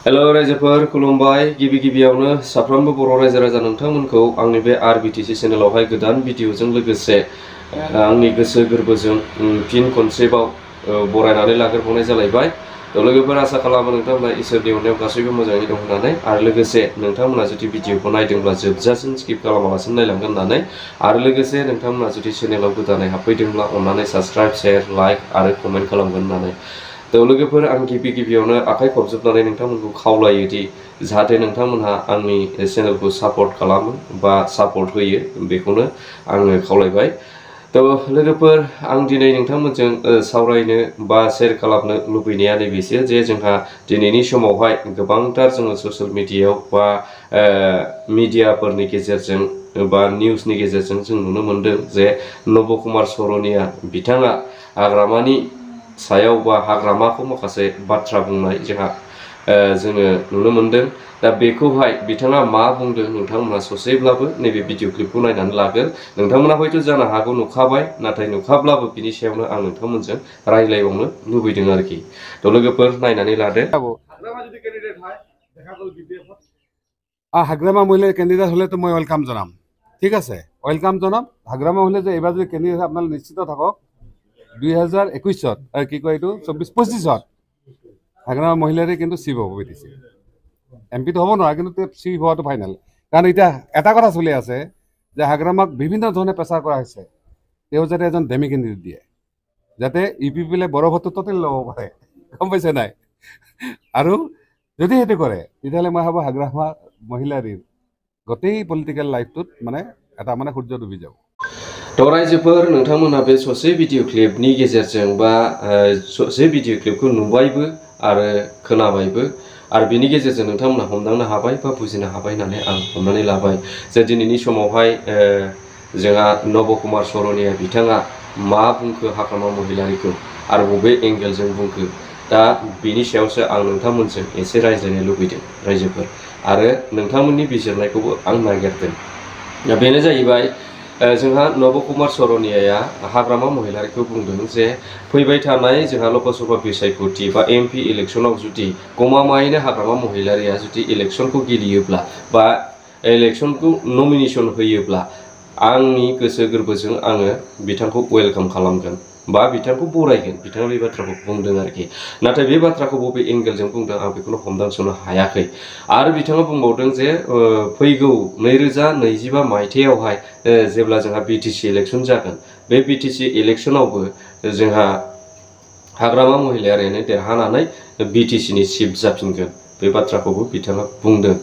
Hello रायजोफोर खुलुमबाय गिबि गिबियावनो साफ्रोमबो बर' रायजो राजा नोंथांमोनखौ आंनि बे आरबिटिसि चेनेलावहाय गोदान भिडिअजों लोगोसे आंनि गोसो गोरबोजों फिन खनसेबाव बरायनानै लाग्रोबावनाय जालायबाय। लोगोफोर आसा खालामो नोंथांमोना इसोरनि अननायाव गासैबो मोजाङै दं होननानै आरो लोगोसे नोंथांमोना जुदि भिडिअखौ नायदोंब्ला जोबजासिम स्किप खालामालासिनो नायलांगोन होननानै आरो लोगोसे नोंथांमोना जुदि चेनेलाव गोदानै हाबफैदोंब्ला अननानै साबस्क्राइब शेयार लाइक आरो कमेन्ट खालामगोन होननानै। लोगोफोर आं गिबि गिबियावनो आखाइ खबजोबनानै नोंथांमोनखौ खावलायोदि जाहाथे नोंथांमोनहा आंनि चेनेलखौ सापर्ट खालामो बा सापर्ट होयो बेखौनो आङो खावलायबाय। लोगोफोर आं दिनै नोंथांमोनजों सावरायनो बा शेयार खालामनो लुबैनाया नैबेसो जे जोंहा दिनैनि समावहाय गोबांथार जोङो ससियेल मिडियायाव बा मिडियाफोरनि गेजेरजों बा निउसनि गेजेरजों जों नुनो मोनदों जे नब कुमार सर'निया बिथाङा हाग्रामानि सायाव बा हाग्रामाखौ माखासे बाथ्रा बुंनाय जोङो नुनो मोनदों। दा बेखौहाय बिथाङा मा बुंदों नोंथांमोना ससेब्लाबो नैबे भिडिअ क्लिपखौ नायनानै लागोन। नोंथांमोना हयथ' जानो हागौ नुखाबाय, नाथाय नुखाब्लाबो बिनि सायावनो आं नोंथांमोनजों रायज्लायबावनो लुबैदों आरोखि। लोगोफोर नायनानै लादो। হাগ্ৰামা মহিলাৰ কেণ্ডিডেট হ'লে তো মই ৱেলকাম জনাম, ঠিক আছে, ৱেলকাম জনাম। হাগ্ৰামা মহিলা যে এইবাৰ যদি কেণ্ডিডেট আপোনালোক নিশ্চিত থাকক 2021-ত কি কয় এইটো 24-25-ত হাগ্ৰামা মহিলাৰে কিন্তু চিফ হ'ব বিটিচি। এমপিটো হ'ব নোৱাৰে, কিন্তু চিফ হোৱাটো ফাইনেল। কাৰণ এতিয়া এটা কথা চলি আছে যে হাগ্ৰামাক বিভিন্ন ধৰণে প্ৰেচাৰ কৰা হৈছে, তেওঁ যাতে এজন ডেমি কেণ্ডিডেট দিয়ে, যাতে ইউপি বড় ভোটটো ট'টেল ল'ব পাৰে, গম পাইছে নাই? আৰু যদি সেইটো কৰে তেতিয়াহ'লে মই ভাবোঁ হাগ্ৰামা মহিলাৰ গোটেই পলিটিকেল লাইফটোত এটা সূৰ্য ডুবি যাব। रायजोफोर नोंथांमोना बे ससे भिडिअ क्लिपनि गेजेरजों बा ससे भिडिअ क्लिपखौ नुबायबो आरो खोनाबायबो आरो बिनि गेजेरजों नोंथांमोना हमदांनो हाबाय बा बुजिनो हाबाय होननानै आं हमनानै लाबाय जे दिनैनि समावहाय जोंहा नब कुमार सर'निया बिथाङा मा बुंखो हाग्रामा महिलारिखौ आरो बबे एंगेलजों बुंखो। दा बिनि सायावसो आं नोंथांमोनजों एसे रायज्लायनो लुबैदों रायजोफोर, आरो नोंथांमोननि बिजिरनायखौबो आं नागिरदों। दा बेनो जाहैबाय जोंहा नब कुमार सर'नियाया हाग्रामा महिलारिखौ बुंदों जे फैबाय थानाय जोंहा लकसभा बिसायख'थि बा एमपि इलेक्सनाव जुदि गमामायैनो हाग्रामा महिलारिया जुदि इलेक्सनखौ गेलेयोब्ला बा इलेक्सनखौ नमिनेसन होयोब्ला आंनि गोसो गोरबोजों आङो बिथांखौ वेलकाम खालामगोन बा बिथांखौ बरायगोन। बिथाङा बे बाथ्राखौ बुंदों आरोखि। नाथाय बे बाथ्राखौ बबे एंगेलजों बुंदों आं बेखौनो हमदांस'नो हायाखै। आरो बिथाङा बुंबावदों जे फैगौ 2025 मायथाइयावहाय जेब्ला जोंहा बिटिसि इलेक्सन जागोन, बे बिटिसि इलेक्सनावबो जोंहा हाग्रामा महिलारियानो देरहानानै बिटिसिनि चिफ जाफिनगोन। बे बाथ्राखौबो बिथाङा बुंदों।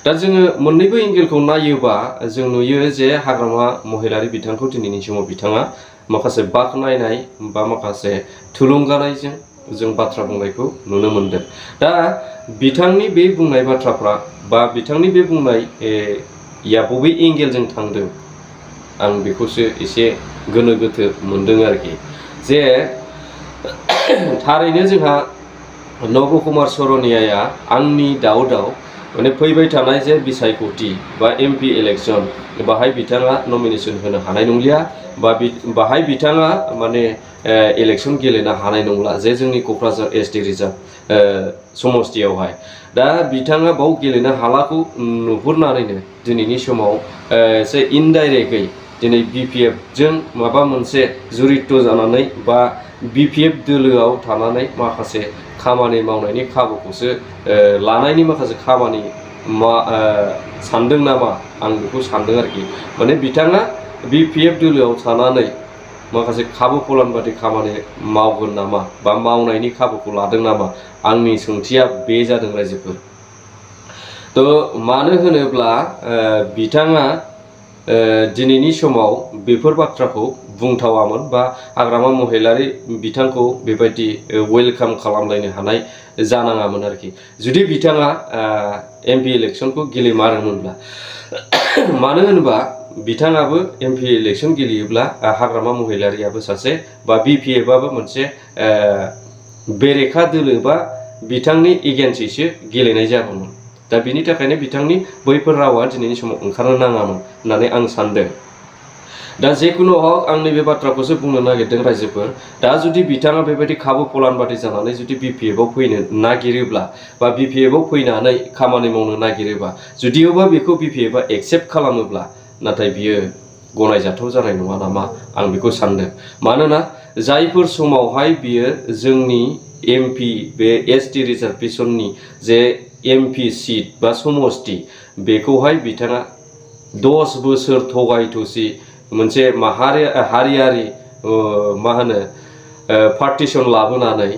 दा जोङो मोननैबो एंगेलखौ नायोबा जों नुयो जे हाग्रामा महिलारि बिथांखौ दिनैनि समाव बिथाङा माखासे बाख्नायनाय बा माखासे थुलुंगानायजों जों बाथ्रा बुंनायखौ नुनो मोनदों। दा बिथांनि बे बुंनाय बाथ्राफ्रा बा बिथांनि बे बुंनाय बबे एंगेलजों थांदों आं बेखौसो एसे गोनो गोथो मोनदों आरोखि। जे थारैनो जोंहा नब कुमार सर'नियाया आंनि दाव फैबाय थानाय जे बिसायख'थि बा एमपि इलेक्सन बाहाय बिथाङा नमिनेसन होनो हानाय नंलिया बा बाहाय बिथाङा इलेक्सन गेलेनो हानाय नंला जे जोंनि क'क्राझार एसटि रिजार्भ समस्तियावहाय। दा बिथाङा बाव गेलेनो हालाखौ नुहुरनानैनो दिनैनि समाव एसे इनडाइरेक्टयै दिनै बिपिएफजों माबा मोनसे जुरित जानानै बा बिपिएफ दोलोआव थानानै माखासे खामानि मावनायनि खाबुखौसो लानायनि माखासे खामानि सानदों नामा आं बेखौ सानदों आरोखि। बिथाङा बिपिएफ दोलोआव थानानै माखासे खाबु फलान बादि खामानि मावगोन नामा बा मावनायनि खाबुखौ लादों नामा, आंनि सोंथिया बे जादों रायजोफोर। मानो होनोब्ला बिथाङा दिनैनि समाव बेफोर बाथ्राखौ बुंथावामोन बा हाग्रामा महिलारि बिथांखौ बेबायदि वेलकाम खालामलायनो हानाय जानाङामोन आरोखि जुदि बिथाङा एमपि इलेक्सनखौ गेलेमारोमोनब्ला। मानो होनोबा बिथाङाबो एमपि इलेक्सन गेलेयोब्ला हाग्रामा महिलारियाबो सासे बा बिपिएफआबो मोनसे बेरेखा दोलो बा बिथांनि एगेन्स्टैसो गेलेनाय जागौमोन। दा बिनि थाखायनो बिथांनि बैफोर रावा दिनैनि समाव ओंखारनो नाङामोन होननानै आं सानदों। दा जेखुनु हक आं नैबे बाथ्राखौसो बुंनो नागिरदों रायजोफोर दा जुदि बिथाङा बेबायदि खाबु फलानबादि जानानै जुदि बिपिएफआव फैनो नागिरोब्ला बा बिपिएफआव फैनानै खामानि मावनो नागिरोबा जुदियोबा बेखौ बिपिएफआ एक्सेप्ट खालामोब्ला नाथाय बियो गनायजाथाव जानाय नङा नामा आं बेखौ सानदों मानोना जायफोर समावहाय बियो जोंनि एमपि बे एसटि रिजार्भेशननि जे एमपि सिट बा समस्ति बेखौहाय बिथाङा 10 बोसोर थगाय थसि मोनसे हारियारि मा होनो पार्टिशन लाबोनानै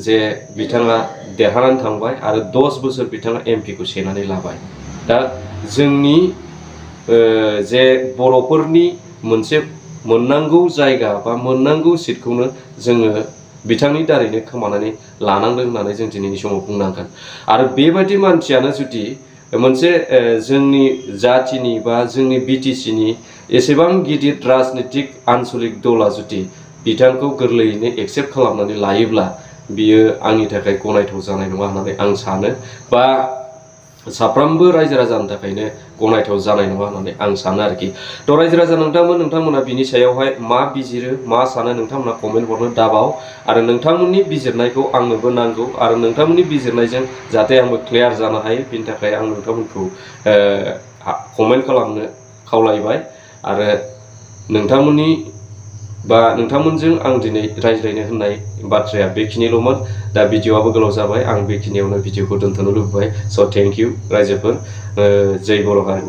जे बिथाङा देरहानानै थांबाय आरो 10 बोसोर बिथाङा एमपि खौ सेनानै लाबाय दा जोंनि जे बर'फोरनि मोनसे मोननांगौ जायगा बा मोननांगौ सिटखौनो जोङो बिथांनि दारैनो खोमानानै लानांदों होननानै जों दिनैनि समाव बुंनांगोन आरो बेबायदि मानसियानो जुदि मोनसे जोंनि जातिनि बा जोंनि बिटिसिनि एसेबां गिदिर राजनीतिक आन्चलिक दला जुदि बिथांखौ गोरलैयैनो एक्सेप्ट खालामनानै लायोब्ला बियो आंनि थाखाय गनायथाव जानाय नङा होननानै आं सानो बा साफ्रोमबो रायजो राजानि थाखायनो गनायथाव जानाय नङा होननानै आं सानो आरोखि थ' रायजो राजा नोंथांमोना बिनि सायावहाय मा बिजिरो मा सानो नोंथांमोना कमेन्ट हरनो दाबाव आरो नोंथांमोननि बिजिरनायखौ आंनोबो नांगौ आरो नोंथांमोननि बिजिरनायजों जाहाथे आंबो क्लियार जानो हायो बिनि थाखाय आं नोंथांमोनखौ कमेन्ट खालामनो खावलायबाय आरो नोंथांमोनजों आं दिनै रायज्लायनो होननाय बाथ्राया बेखिनिल'मोन दा भिडिअ'आबो गोलाव जाबाय आं बेखिनियावनो भिडिअ'खौ दोनथ'नो लुबैबाय स' थेंक इउ रायजोफोर जय बर' हारि